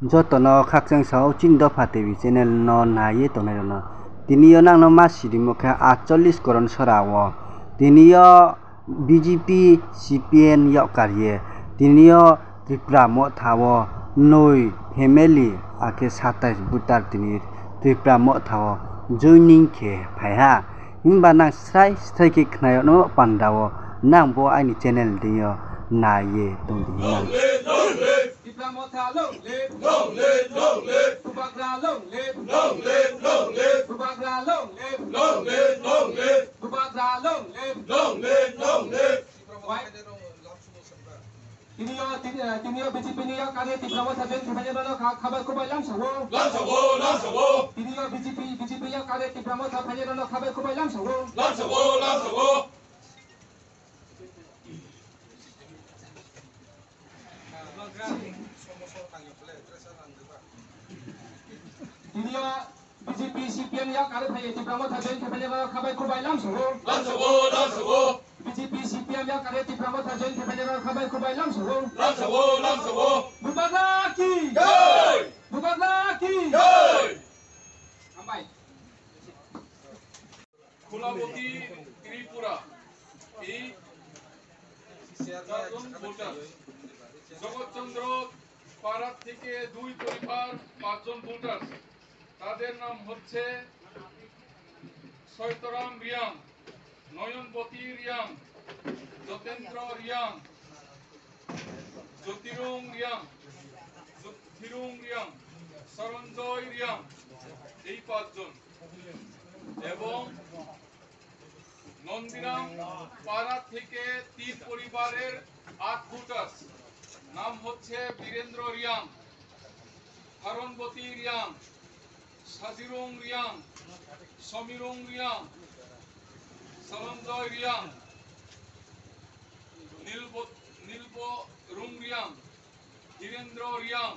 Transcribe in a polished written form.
যতন খাকচাং Sao চিন্দ ফাতেবি channel ন নায়ে তনাইরন তিনিও নাংনো মাসিরি মুখে 48 করণ সরাও তিনিও বিজেপি সিপিএন কারিয়ে তিনিও ত্রিপুরা মো থাও নই ফ্যামিলি আকে 27 বুটার তিনি ত্রিপুরা মো থাও জয়নিং খে ফাইহা হিমবা নাং স্রাই স্রাইকে খনায় no পান্দাও নাং বো আইনি চ্যানেল দিও নায়ে তংদি নাং Diplamota long live, long live, long live. Bubagra long live, long live, long live. Bubagra long live, long live, long live. Bubagra long live, long live, long live. Tinio BJP niyo kare Diplamota ben Phajanano khabar ko bailam sawo. Lam sawo, lam sawo. Tinio BJP yo kare Diplamota Phajanano khabar ko bailam sawo. Lam sawo, lam sawo. Tinio BJP CPM ya kare phai Diplamota ben Phajanano khabar ko bailam sawo. Lam sawo, lam sawo. BJP CPM ya kare Diplamota ben Phajanano khabar ko bailam sawo. Lam sawo, lam sawo. Bubagra ki jai, Bubagra ki jai. Ambai খোলাবতী Tripura এই voter Jagatchandra পাড়া থেকে 2 পরিবার 5 জন voter তাদের নাম হচ্ছে সৈতরাম রিয়াং, নয়নবতী রিয়াং, যতেন্দ্র রিয়াং, জ্যোতিরুং রিয়াং, থিরুং রিয়াং, সরঞ্জয় রিয়াং, এই 5 জন এবং নন্দিরাম পাড়া থেকে 3 পরিবারের 8 ভোটার নাম হচ্ছে বীরেন্দ্র রিয়াং, হারণবতী রিয়াং, সাজিরুং রিয়াং, সমীরুং রিয়াং, সরঞ্জয় রিয়াং, নীলবরুং রিয়াং, ধীরেন্দ্র রিয়াং,